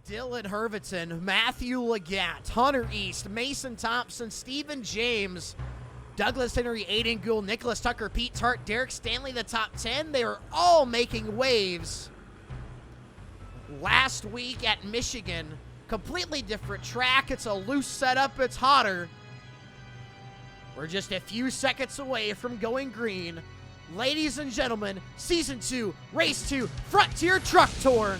Dylan Herviton, Matthew Legatt, Hunter East, Mason Thompson, Stephen James, Douglas Henry, Aiden Gould, Nicholas Tucker, Pete Tart, Derek Stanley, the top 10. They are all making waves. Last week at Michigan, completely different track. It's a loose setup. It's hotter. We're just a few seconds away from going green. Ladies and gentlemen, Season 2, Race 2, Frontier Truck Tour.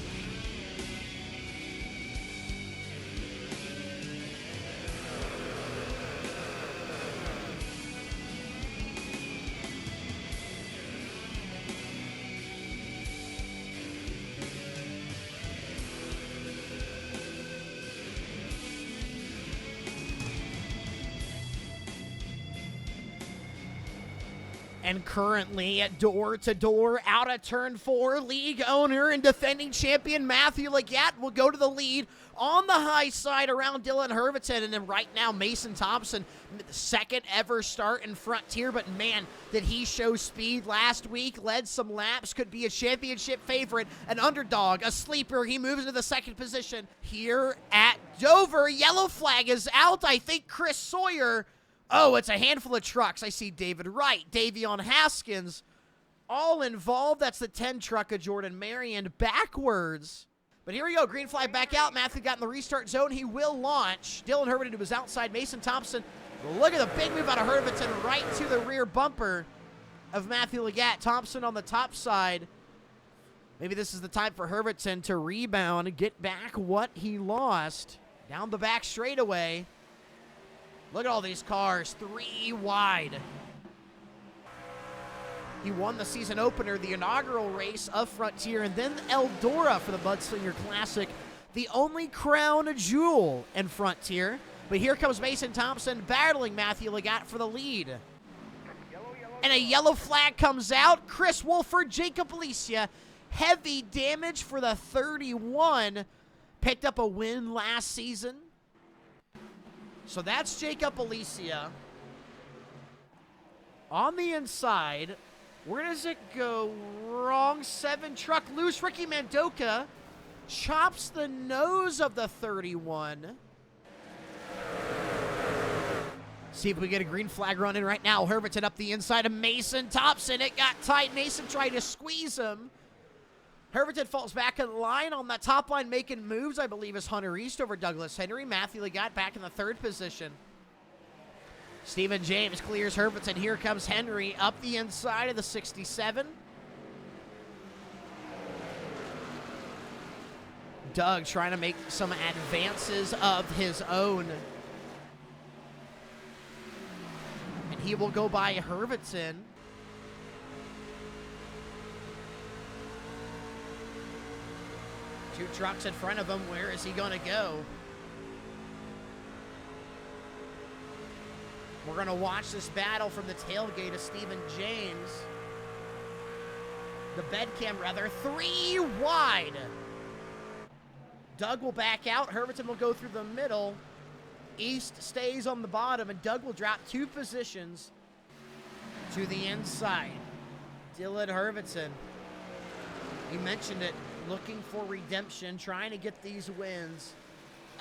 And currently at door-to-door, out of turn 4, league owner and defending champion Matthew Legatt will go to the lead on the high side around Dylan Herviton. And then right now, Mason Thompson, second ever start in Frontier. But man, did he show speed last week, led some laps, could be a championship favorite, an underdog, a sleeper. He moves into the second position here at Dover. Yellow flag is out. I think Chris Sawyer... Oh, it's a handful of trucks. I see David Wright, Davion Haskins, all involved. That's the 10 truck of Jordan Marion backwards. But here we go. Green flag back out. Matthew got in the restart zone. He will launch. Dylan Herviton was outside. Mason Thompson. Look at the big move out of Herviton right to the rear bumper of Matthew Legatt. Thompson on the top side. Maybe this is the time for Herviton to rebound and get back what he lost. Down the back straightaway. Look at all these cars, 3 wide. He won the season opener, the inaugural race of Frontier, and then Eldora for the Mudslinger Classic, the only crown jewel in Frontier. But here comes Mason Thompson battling Matthew Legatt for the lead. And a yellow flag comes out. Chris Wolford, Jacob Alicia, heavy damage for the 31. Picked up a win last season. So that's Jacob Alicia. On the inside, where does it go wrong? 7 truck loose. Ricky Mandoka chops the nose of the 31. See if we get a green flag run in right now. Herviton up the inside of Mason Thompson. It got tight. Mason tried to squeeze him. Herviton falls back in line. On that top line making moves, I believe, is Hunter East over Douglas Henry. Matthew Legatt back in the 3rd position. Stephen James clears Herviton. Here comes Henry up the inside of the 67. Doug trying to make some advances of his own. And he will go by Herviton. Two trucks in front of him. Where is he going to go? We're going to watch this battle from the tailgate of Stephen James. The bed cam, rather. 3 wide. Doug will back out. Herviton will go through the middle. East stays on the bottom, and Doug will drop 2 positions to the inside. Dylan Herviton. He mentioned it. Looking for redemption, trying to get these wins.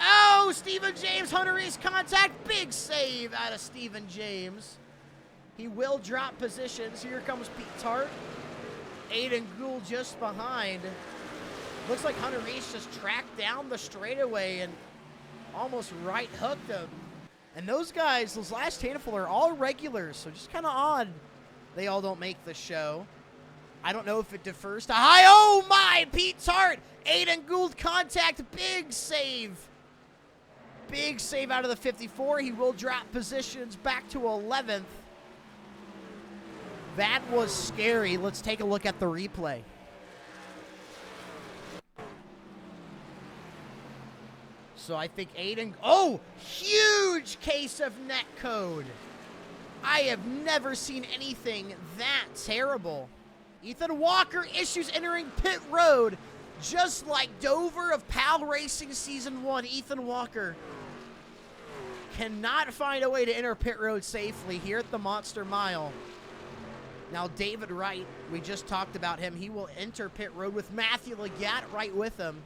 Oh, Stephen James, Hunter East contact. Big save out of Stephen James. He will drop positions. Here comes Pete Tart. Aiden Gould just behind. Looks like Hunter East just tracked down the straightaway and almost right hooked him. And those guys, those last handful are all regulars, so just kind of odd they all don't make the show. I don't know if it defers to high. Oh my, Pete Tart. Aiden Gould contact. Big save. Big save out of the 54. He will drop positions back to 11th. That was scary. Let's take a look at the replay. So I think Aiden, oh, huge case of net code. I have never seen anything that terrible. Ethan Walker issues entering pit road, just like Dover of PAL Racing Season 1. Ethan Walker cannot find a way to enter pit road safely here at the Monster Mile. Now, David Wright, we just talked about him. He will enter pit road with Matthew Legatt right with him.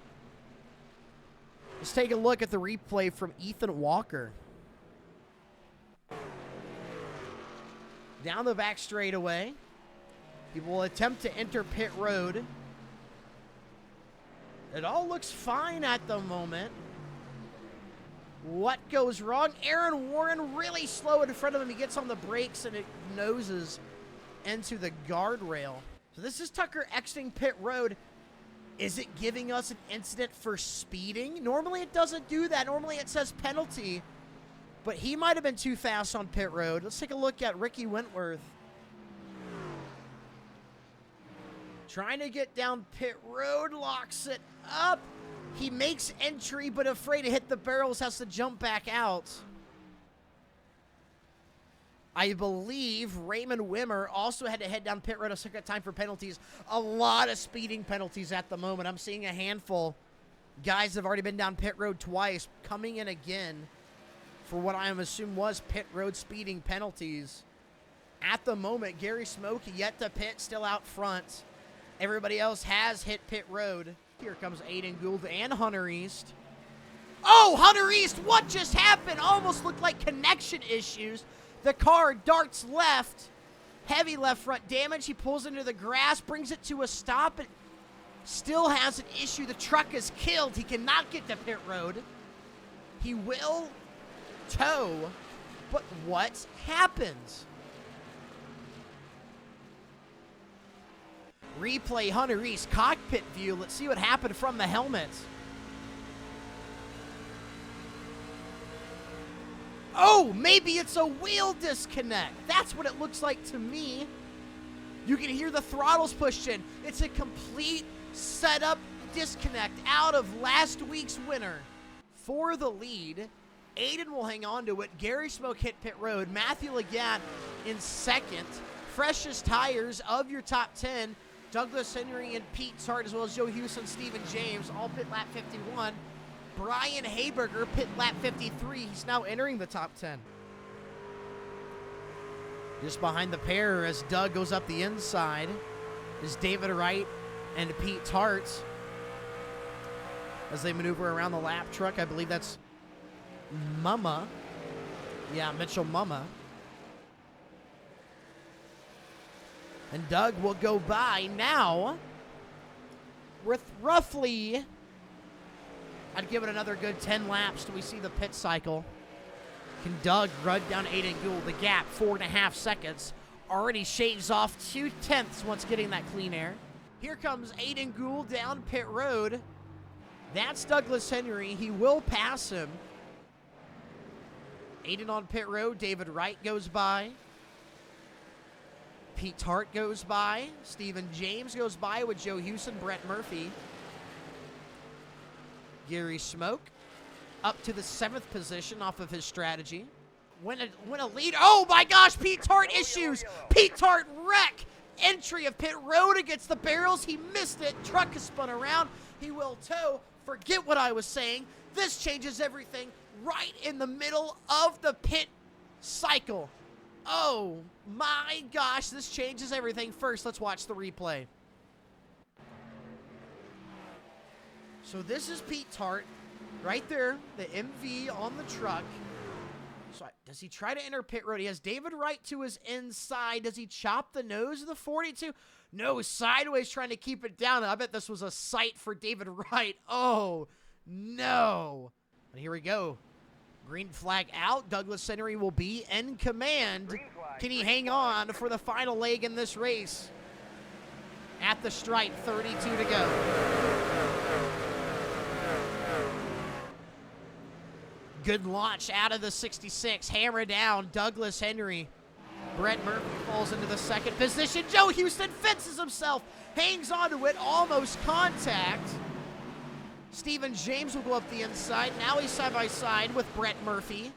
Let's take a look at the replay from Ethan Walker. Down the back straightaway. He will attempt to enter pit road. It all looks fine at the moment. What goes wrong? Aaron Warren really slow in front of him. He gets on the brakes and it noses into the guardrail. So this is Tucker exiting pit road. Is it giving us an incident for speeding? Normally it doesn't do that. Normally it says penalty. But he might have been too fast on pit road. Let's take a look at Ricky Wentworth. Trying to get down pit road, locks it up. He makes entry, but afraid to hit the barrels, has to jump back out. I believe Raymond Wimmer also had to head down pit road a second time for penalties. A lot of speeding penalties at the moment. I'm seeing a handful. Guys have already been down pit road twice, coming in again for what I am assuming was pit road speeding penalties. At the moment, Gary Smoke yet to pit, still out front. Everybody else has hit pit road. Here comes Aiden Gould and Hunter East. Oh, Hunter East, what just happened? Almost looked like connection issues. The car darts left. Heavy left front damage. He pulls into the grass, brings it to a stop. It still has an issue. The truck is killed. He cannot get to pit road. He will tow, but what happens? Replay Hunter East cockpit view. Let's see what happened from the helmet. Oh, maybe it's a wheel disconnect. That's what it looks like to me. You can hear the throttles pushed in. It's a complete setup disconnect out of last week's winner. For the lead, Aiden will hang on to it. Gary Smoke hit pit road. Matthew Legat in second. Freshest tires of your top 10. Douglas Henry and Pete Tart, as well as Joe Houston, Stephen James, all pit lap 51. Brian Hayberger, pit lap 53. He's now entering the top 10. Just behind the pair as Doug goes up the inside is David Wright and Pete Tart as they maneuver around the lap truck. I believe that's Mumma. Yeah, Mitchell Mumma. And Doug will go by now with roughly, I'd give it another good 10 laps till we see the pit cycle. Can Doug run down Aiden Gould? The gap, 4.5 seconds. Already shaves off 0.2 once getting that clean air. Here comes Aiden Gould down pit road. That's Douglas Henry. He will pass him. Aiden on pit road. David Wright goes by. Pete Tart goes by. Stephen James goes by with Joe Houston, Brett Murphy. Gary Smoke up to the 7th position off of his strategy. Win a lead. Oh my gosh, Pete Tart issues. Pete Tart wreck. Entry of pit road against the barrels. He missed it. Truck is spun around. He will tow. Forget what I was saying. This changes everything right in the middle of the pit cycle. Oh my gosh, this changes everything. First, let's watch the replay. So this is Pete Tart right there, the MV on the truck. So does he try to enter pit road? He has David Wright to his inside. Does he chop the nose of the 42? No, sideways trying to keep it down. I bet this was a sight for David Wright. Oh, no. And here we go. Green flag out. Douglas Henry will be in command. Can he hang on for the final leg in this race? At the stripe, 32 to go. Good launch out of the 66. Hammer down. Douglas Henry. Brett Murphy falls into the second position. Joe Houston fences himself. Hangs onto it. Almost contact. Stephen James will go up the inside. Now he's side by side with Brett Murphy.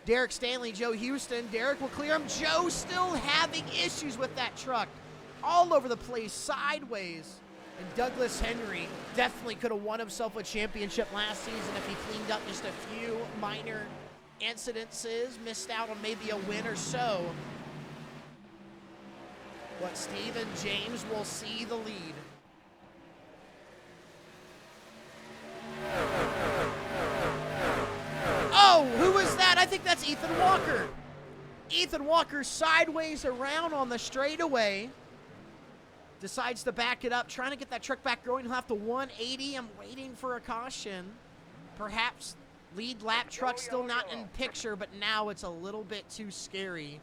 Derek Stanley, Joe Houston. Derek will clear him. Joe still having issues with that truck. All over the place, sideways. And Douglas Henry definitely could have won himself a championship last season if he cleaned up just a few minor incidences, missed out on maybe a win or so. But Stephen James will see the lead. I think that's Ethan Walker. Ethan Walker sideways around on the straightaway. Decides to back it up, trying to get that truck back going. He'll have to 180. I'm waiting for a caution. Perhaps lead lap truck still not in picture, but now it's a little bit too scary.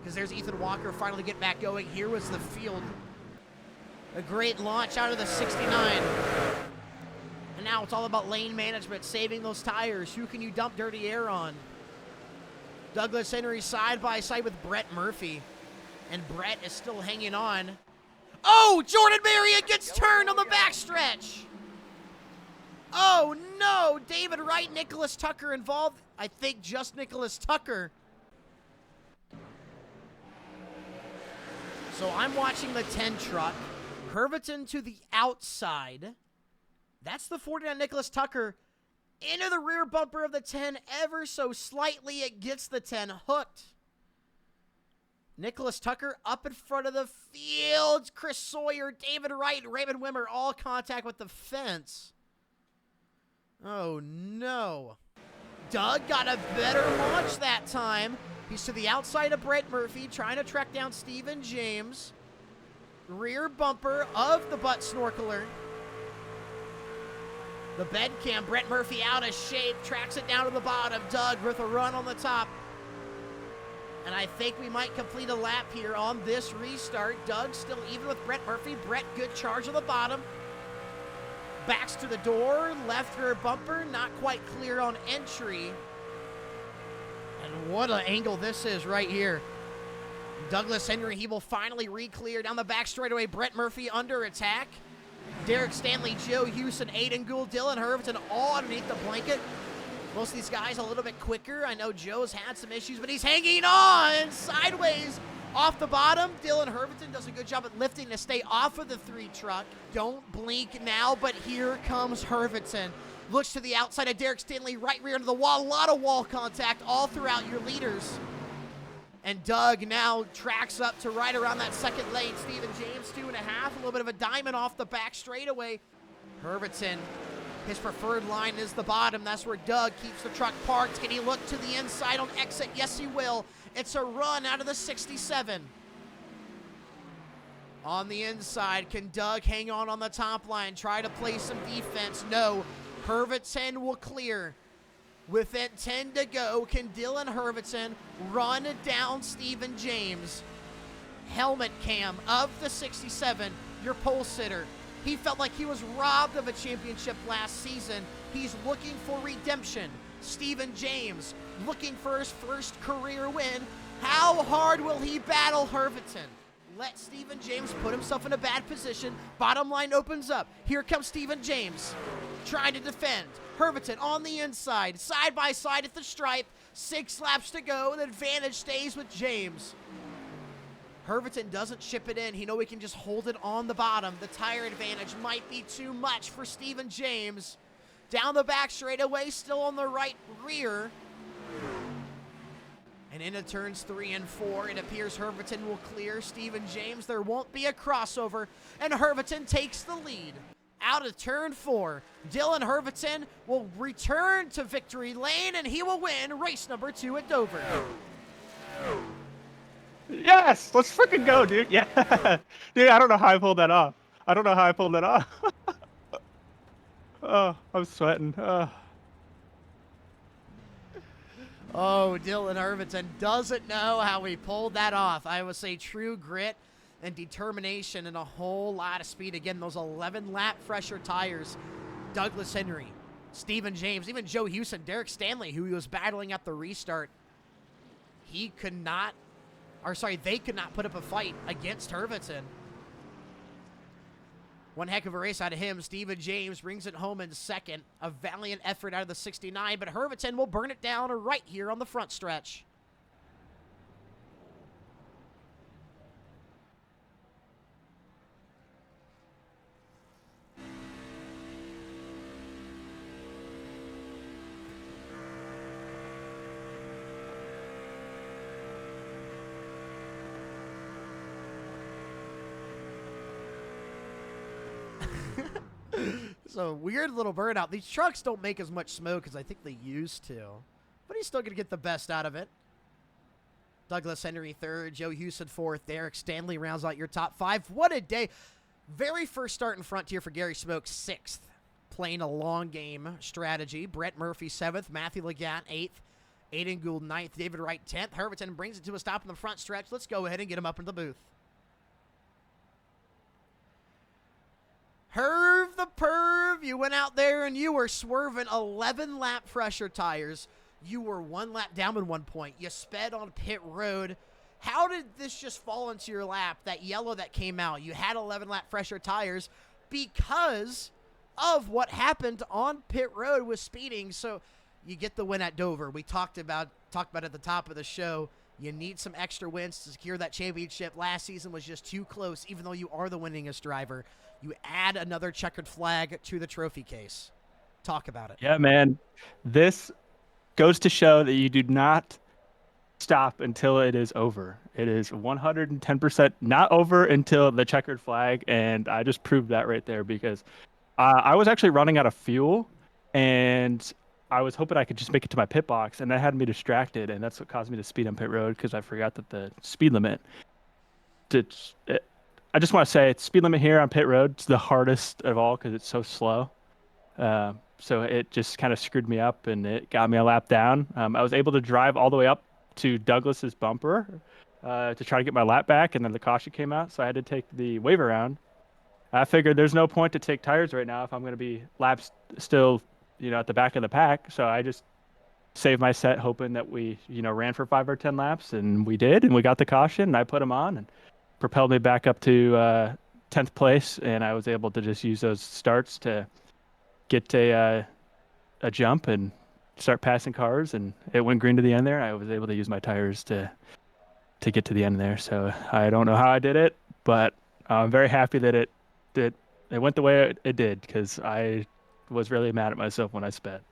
Because there's Ethan Walker finally get back going. Here was the field. A great launch out of the 69. And now it's all about lane management, saving those tires. Who can you dump dirty air on? Douglas Henry side by side with Brett Murphy. And Brett is still hanging on. Oh, Jordan Marion gets turned on the backstretch. Oh, no. David Wright, Nicholas Tucker involved. I think just Nicholas Tucker. So I'm watching the 10 truck. Herviton to the outside. That's the 49 Nicholas Tucker. Into the rear bumper of the 10 ever so slightly. It gets the 10 hooked. Nicholas Tucker up in front of the field. Chris Sawyer, David Wright, Raymond Wimmer all contact with the fence. Oh, no. Doug got a better launch that time. He's to the outside of Brett Murphy, trying to track down Stephen James. Rear bumper of the butt snorkeler. The bed cam, Brett Murphy out of shape, tracks it down to the bottom. Doug with a run on the top. And I think we might complete a lap here on this restart. Doug still even with Brett Murphy. Brett, good charge on the bottom. Backs to the door, left rear bumper, not quite clear on entry. And what an angle this is right here. Douglas Henry, he will finally re-clear down the back straightaway. Brett Murphy under attack. Derek Stanley, Joe Houston, Aiden Gould, Dylan Herviton all underneath the blanket. Most of these guys a little bit quicker. I know Joe's had some issues, but he's hanging on sideways off the bottom. Dylan Herviton does a good job at lifting to stay off of the 3 truck. Don't blink now, but here comes Herviton. Looks to the outside of Derek Stanley, right rear into the wall. A lot of wall contact all throughout your leaders. And Doug now tracks up to right around that second lane. Stephen James, 2.5. A little bit of a diamond off the back straightaway. Herviton, his preferred line is the bottom. That's where Doug keeps the truck parked. Can he look to the inside on exit? Yes, he will. It's a run out of the 67. On the inside, can Doug hang on the top line? Try to play some defense. No. Herviton will clear. Within 10 to go, can Dylan Herviton run down Stephen James? Helmet cam of the 67, your pole sitter. He felt like he was robbed of a championship last season. He's looking for redemption. Stephen James looking for his first career win. How hard will he battle Herviton? Let Stephen James put himself in a bad position. Bottom line opens up. Here comes Stephen James trying to defend. Herviton on the inside, side by side at the stripe. 6 laps to go. The advantage stays with James. Herviton doesn't ship it in. He knows he can just hold it on the bottom. The tire advantage might be too much for Stephen James. Down the back straightaway, still on the right rear. And into turns 3 and 4, it appears Herviton will clear Stephen James. There won't be a crossover, and Herviton takes the lead. Out of turn 4, Dylan Herviton will return to victory lane, and he will win race number 2 at Dover. Yes! Let's freaking go, dude. Yeah. Dude, I don't know how I pulled that off. Oh, I'm sweating. Oh, Dylan Herviton doesn't know how he pulled that off. I would say true grit and determination and a whole lot of speed. Again, those 11-lap fresher tires. Douglas Henry, Stephen James, even Joe Houston, Derek Stanley, who he was battling at the restart. They could not put up a fight against Herviton. One heck of a race out of him. Stephen James brings it home in second. A valiant effort out of the 69, but Herviton will burn it down right here on the front stretch. So weird little burnout. These trucks don't make as much smoke as I think they used to. but he's still going to get the best out of it. Douglas Henry third, Joe Houston fourth, Derek Stanley rounds out your top 5. What a day. Very first start in Frontier for Gary Smoke, 6th. Playing a long game strategy. Brett Murphy 7th, Matthew Legat 8th, Aiden Gould 9th, David Wright 10th. Herbertson brings it to a stop in the front stretch. Let's go ahead and get him up in the booth. Herv the Perv, you went out there and you were swerving 11 lap fresher tires. You were 1 lap down at one point. You sped on pit road. How did this just fall into your lap, that yellow that came out? You had 11 lap fresher tires because of what happened on pit road with speeding. So you get the win at Dover. We talked about at the top of the show. You need some extra wins to secure that championship. Last season was just too close, even though you are the winningest driver. You add another checkered flag to the trophy case. Talk about it. Yeah, man. This goes to show that you do not stop until it is over. It is 110% not over until the checkered flag, and I just proved that right there because I was actually running out of fuel, and I was hoping I could just make it to my pit box, and that had me distracted, and that's what caused me to speed on pit road because I forgot that the speed limit. I just want to say, speed limit here on pit road is the hardest of all because it's so slow. So it just kind of screwed me up, and it got me a lap down. I was able to drive all the way up to Douglas's bumper to try to get my lap back, and then the caution came out, so I had to take the wave around. I figured there's no point to take tires right now if I'm going to be laps still, at the back of the pack. So I just saved my set, hoping that we, ran for 5 or 10 laps, and we did, and we got the caution, and I put them on, and propelled me back up to 10th place, and I was able to just use those starts to get a jump and start passing cars, and it went green to the end there. I was able to use my tires to get to the end there. So I don't know how I did it, but I'm very happy that it went the way it did because I was really mad at myself when I sped.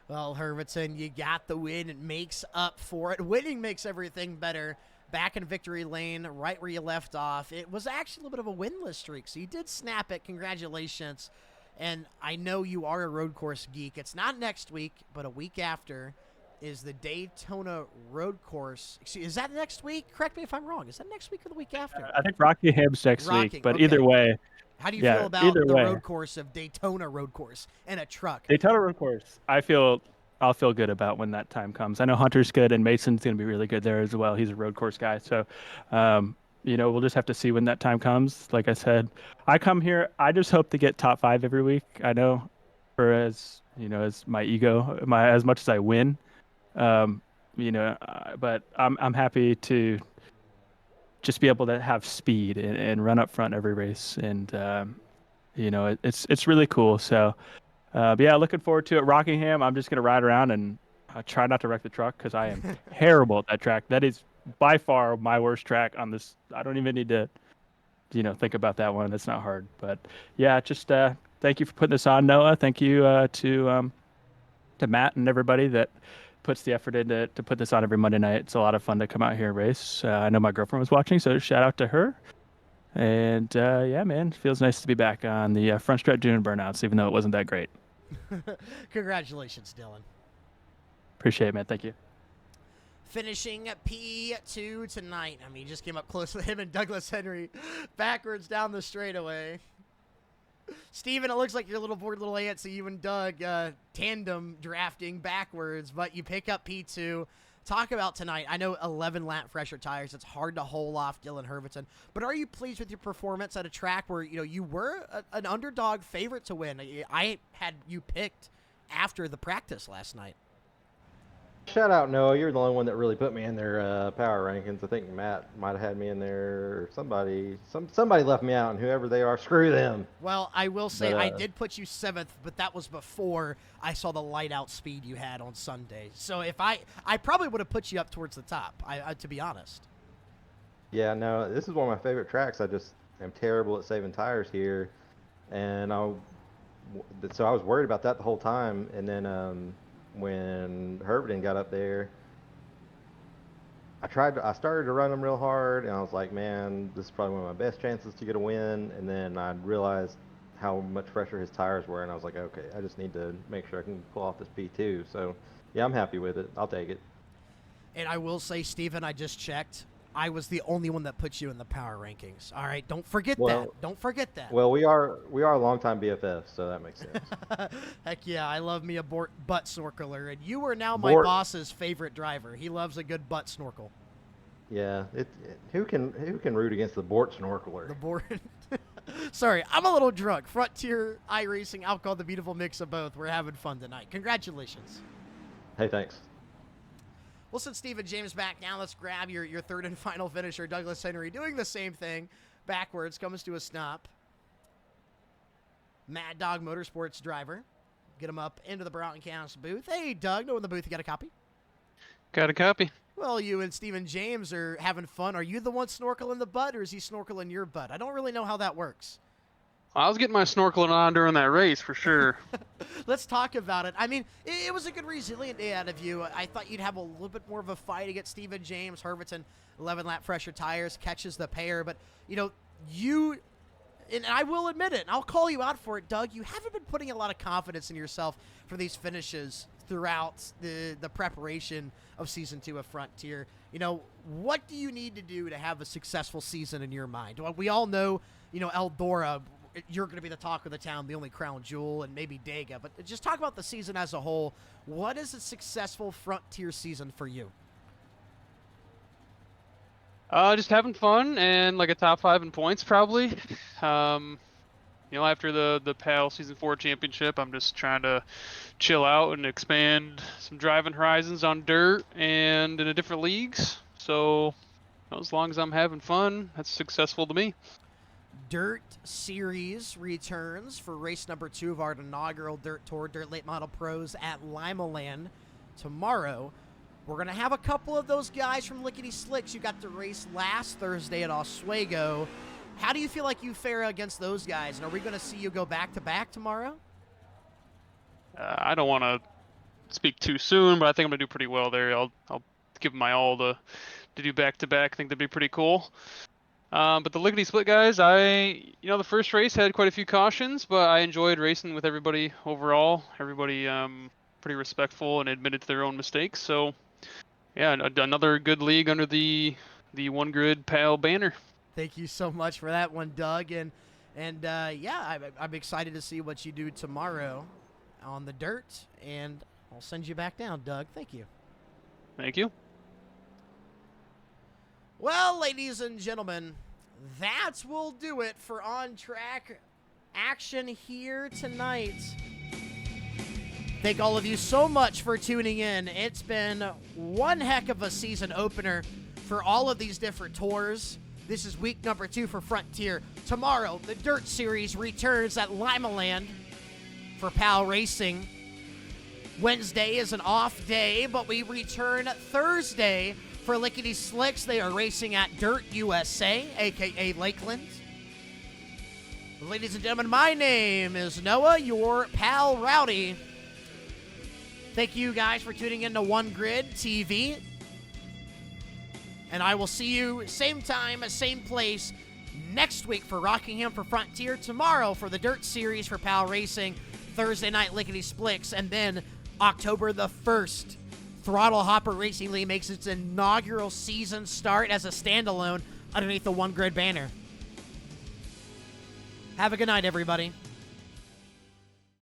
Well, Herbertson, you got the win. It makes up for it. Winning makes everything better. Back in victory lane, right where you left off. It was actually a little bit of a winless streak, so you did snap it. Congratulations. And I know you are a road course geek. It's not next week, but a week after is the Daytona road course. Is that next week? Correct me if I'm wrong. Is that next week or the week after? I think Rockingham's next week, but either way. How do you feel about the way. road course of Daytona road course and a truck? Daytona road course. I'll feel good about when that time comes. I know Hunter's good and Mason's going to be really good there as well. He's a road course guy. So, we'll just have to see when that time comes. Like I said, I come here, I just hope to get top 5 every week. I know as my ego, as much as I win, but I'm happy to just be able to have speed and run up front every race. And, it's really cool. So, but yeah, looking forward to it. Rockingham, I'm just going to ride around and try not to wreck the truck because I am terrible at that track. That is by far my worst track on this. I don't even need to, think about that one. That's not hard. But yeah, just thank you for putting this on, Noah. Thank you to Matt and everybody that puts the effort in to put this on every Monday night. It's a lot of fun to come out here and race. I know my girlfriend was watching, so shout out to her. And yeah, man, feels nice to be back on the front stretch doing burnouts, even though it wasn't that great. Congratulations, Dylan. Appreciate it, man. Thank you. Finishing P2 tonight. I mean, he just came up close with him and Douglas Henry backwards down the straightaway. Steven, it looks like your little bored little ant, so you and Doug tandem drafting backwards, but you pick up P2. Talk about tonight. I know 11 lap fresher tires. It's hard to hold off Dylan Herbertson, but are you pleased with your performance at a track where you were an underdog favorite to win? I had you picked after the practice last night. Shout out Noah, you're the only one that really put me in their power rankings. I think Matt might have had me in there, or somebody left me out, and whoever they are, screw them. Well, I will say I did put you 7th, but that was before I saw the light out speed you had on Sunday. So if I probably would have put you up towards the top, to be honest. Yeah, no, this is one of my favorite tracks. I just am terrible at saving tires here, and so I was worried about that the whole time, and then when Herberton got up there, I started to run them real hard, and I was like, man, this is probably one of my best chances to get a win. And then I realized how much fresher his tires were, and I was like, okay, I just need to make sure I can pull off this P2. So, yeah, I'm happy with it. I'll take it. And I will say, Steven, I just checked. I was the only one that put you in the power rankings. All right, don't forget that. Don't forget that. Well, we are longtime BFFs, so that makes sense. Heck yeah, I love me a butt snorkeler, and you are now my boss's favorite driver. He loves a good butt snorkel. Yeah, who can root against the Bort snorkeler? The Bort. Sorry, I'm a little drunk. Frontier, iRacing, alcohol, the beautiful mix of both. We're having fun tonight. Congratulations. Hey, thanks. We'll send Stephen James back now. Let's grab your third and final finisher, Douglas Henry, doing the same thing. Backwards, comes to a stop. Mad Dog Motorsports driver. Get him up into the broadcast booth. Hey, Doug, no in the booth. You got a copy? Got a copy. Well, you and Stephen James are having fun. Are you the one snorkeling the butt, or is he snorkeling your butt? I don't really know how that works. I was getting my snorkeling on during that race for sure. Let's talk about it. I mean, it was a good resilient day out of you. I thought you'd have a little bit more of a fight against Stephen James. Herbertson, 11-lap fresher tires, catches the pair. But, you know, and I will admit it, and I'll call you out for it, Doug, you haven't been putting a lot of confidence in yourself for these finishes throughout the preparation of Season 2 of Frontier. You know, what do you need to do to have a successful season in your mind? Well, we all know, you know, Eldora, you're going to be the talk of the town, the only crown jewel, and maybe Dega. But just talk about the season as a whole. What is a successful Frontier season for you? Just having fun and like a top 5 in points probably. You know, after the PAL Season 4 championship, I'm just trying to chill out and expand some driving horizons on dirt and in a different leagues. So, you know, as long as I'm having fun, that's successful to me. Dirt Series returns for race number 2 of our inaugural Dirt Tour, Dirt Late Model Pros at Limaland tomorrow. We're going to have a couple of those guys from Lickety Slicks who got to race last Thursday at Oswego. How do you feel like you fare against those guys? And are we going to see you go back-to-back tomorrow? I don't want to speak too soon, but I think I'm going to do pretty well there. I'll give my all to do back-to-back. I think that'd be pretty cool. But the Lickety Split guys, you know, the first race had quite a few cautions, but I enjoyed racing with everybody overall. Everybody pretty respectful and admitted to their own mistakes. So, yeah, another good league under the One Grid PAL banner. Thank you so much for that one, Doug. And yeah, I'm excited to see what you do tomorrow on the dirt. And I'll send you back down, Doug. Thank you. Thank you. Well, ladies and gentlemen, that will do it for on-track action here tonight. Thank all of you so much for tuning in. It's been one heck of a season opener for all of these different tours. This is week number 2 for Frontier. Tomorrow, the Dirt Series returns at Limaland for PAL Racing. Wednesday is an off day, but we return Thursday for Lickety Slicks. They are racing at Dirt USA, a.k.a. Lakeland. Ladies and gentlemen, my name is Noah, your pal Rowdy. Thank you guys for tuning in to One Grid TV. And I will see you same time, same place next week for Rockingham for Frontier, tomorrow for the Dirt Series for PAL Racing, Thursday night Lickety Splits, and then October the 1st, Throttle Hopper Racing League makes its inaugural season start as a standalone underneath the One Grid banner. Have a good night, everybody.